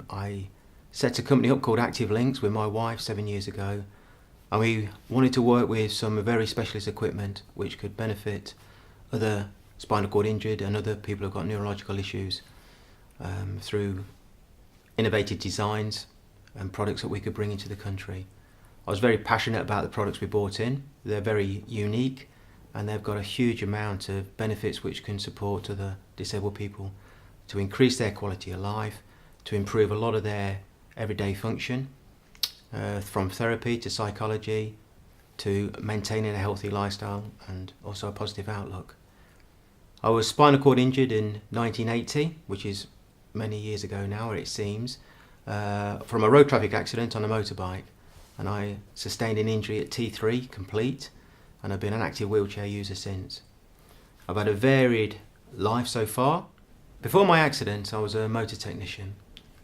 I set a company up called Active Linx with my wife 7 years ago, and we wanted to work with some very specialist equipment which could benefit other spinal cord injured and other people who've got neurological issues through innovative designs and products that we could bring into the country. I was very passionate about the products we brought in. They're very unique and they've got a huge amount of benefits which can support other disabled people to increase their quality of life, to improve a lot of their everyday function, from therapy to psychology to maintaining a healthy lifestyle and also a positive outlook. I was spinal cord injured in 1980, which is many years ago now, or it seems, from a road traffic accident on a motorbike, and I sustained an injury at T3 complete, and I've been an active wheelchair user since. I've had a varied life so far. Before my accident I was a motor technician,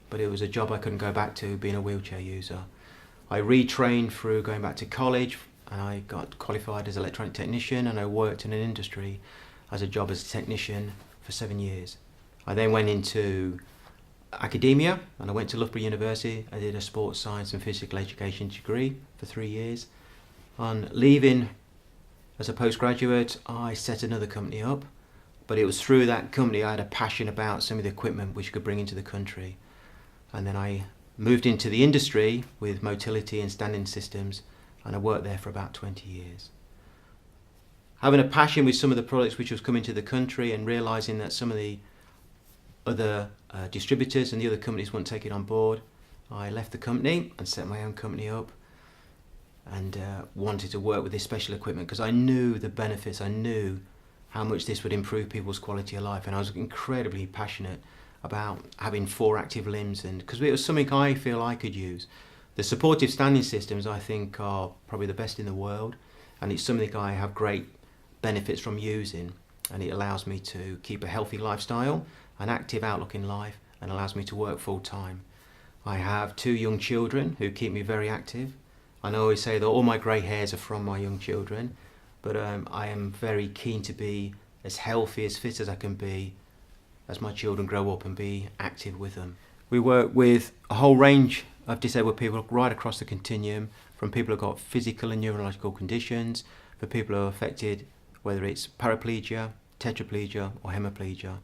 but it was a job I couldn't go back to being a wheelchair user. I retrained through going back to college and I got qualified as an electronic technician, and I worked in an industry as a job as a technician for 7 years. I then went into academia and I went to Loughborough University. I did a sports science and physical education degree for 3 years. On leaving as a postgraduate, I set another company up, but it was through that company I had a passion about some of the equipment which I could bring into the country. And then I moved into the industry with motility and standing systems, and I worked there for about 20 years. Having a passion with some of the products which was coming to the country and realising that some of the other distributors and the other companies wouldn't take it on board, I left the company and set my own company up and wanted to work with this special equipment because I knew the benefits, I knew how much this would improve people's quality of life, and I was incredibly passionate about having 4 active limbs, and because it was something I feel I could use. The supportive standing systems I think are probably the best in the world, and it's something I have great benefits from using, and it allows me to keep a healthy lifestyle, an active outlook in life, and allows me to work full time. I have 2 young children who keep me very active. I always say that all my grey hairs are from my young children, but I am very keen to be as healthy, as fit as I can be as my children grow up and be active with them. We work with a whole range of disabled people right across the continuum, from people who've got physical and neurological conditions, for people who are affected, whether it's paraplegia, tetraplegia or hemiplegia.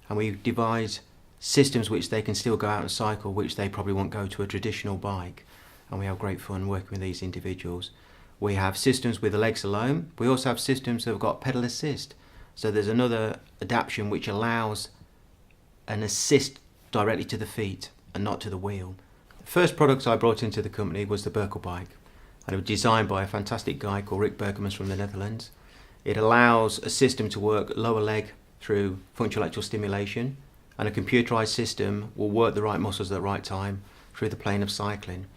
And we devise systems which they can still go out and cycle, which they probably won't go to a traditional bike. And we have great fun working with these individuals. We have systems with the legs alone. We also have systems that have got pedal assist. So there's another adaptation which allows an assist directly to the feet and not to the wheel. The first product I brought into the company was the Berkel bike, and it was designed by a fantastic guy called Rick Berkemans from the Netherlands. It allows a system to work lower leg through functional electrical stimulation, and a computerized system will work the right muscles at the right time through the plane of cycling.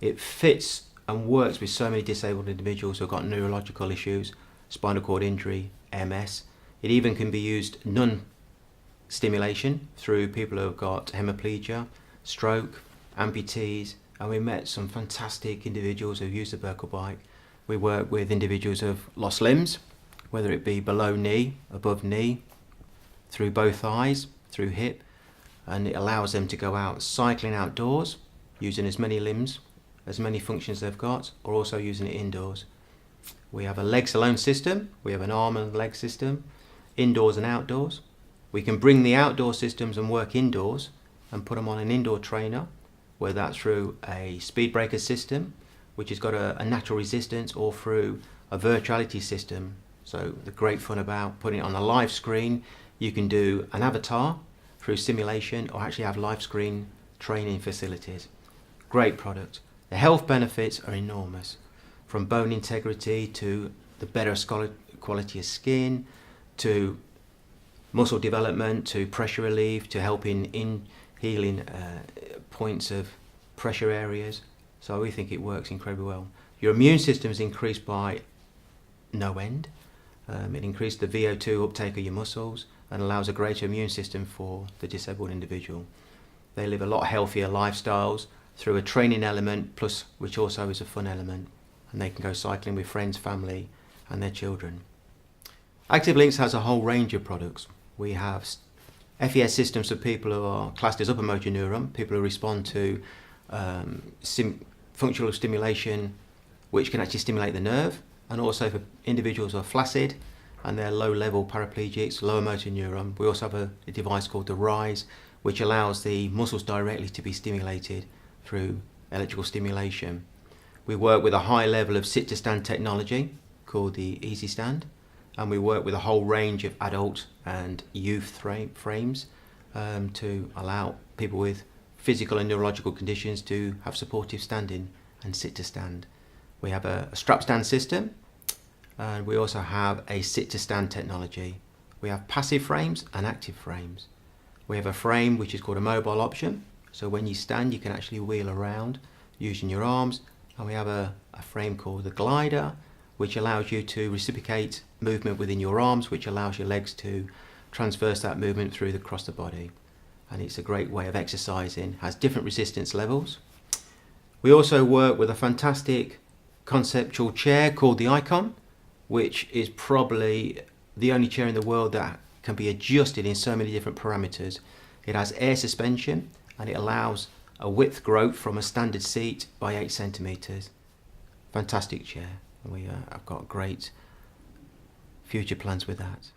It fits and works with so many disabled individuals who have got neurological issues, spinal cord injury, MS. It even can be used non-stimulation through people who have got hemiplegia, stroke, amputees, and we met some fantastic individuals who use the Berkel bike. We work with individuals who have lost limbs, whether it be below knee, above knee, through both thighs, through hip, and it allows them to go out cycling outdoors, using as many limbs, as many functions they've got, or also using it indoors. We have a legs alone system, we have an arm and leg system, indoors and outdoors. We can bring the outdoor systems and work indoors and put them on an indoor trainer, whether that's through a speed breaker system, which has got a natural resistance, or through a virtuality system. So the great fun about putting it on a live screen, you can do an avatar through simulation or actually have live screen training facilities. Great product. The health benefits are enormous, from bone integrity to the better quality of skin, to muscle development, to pressure relief, to helping in healing points of pressure areas. So we think it works incredibly well. Your immune system is increased by no end. It increases the VO2 uptake of your muscles and allows a greater immune system for the disabled individual. They live a lot healthier lifestyles through a training element, plus which also is a fun element, and they can go cycling with friends, family and their children. Active Linx has a whole range of products. We have FES systems for people who are classed as upper motor neuron, people who respond to functional stimulation which can actually stimulate the nerve, and also for individuals who are flaccid and they're low-level paraplegics, lower motor neuron. We also have a device called the RISE, which allows the muscles directly to be stimulated through electrical stimulation. We work with a high level of sit-to-stand technology called the Easy Stand, and we work with a whole range of adult and youth frames to allow people with physical and neurological conditions to have supportive standing and sit-to-stand. We have a strap stand system, and we also have a sit-to-stand technology. We have passive frames and active frames. We have a frame which is called a mobile option, so when you stand you can actually wheel around using your arms, and we have a frame called the glider, which allows you to reciprocate movement within your arms, which allows your legs to transverse that movement across the body. And it's a great way of exercising, has different resistance levels. We also work with a fantastic conceptual chair called the Icon, which is probably the only chair in the world that can be adjusted in so many different parameters. It has air suspension, and it allows a width growth from a standard seat by 8 centimeters. Fantastic chair, and we have got great future plans with that.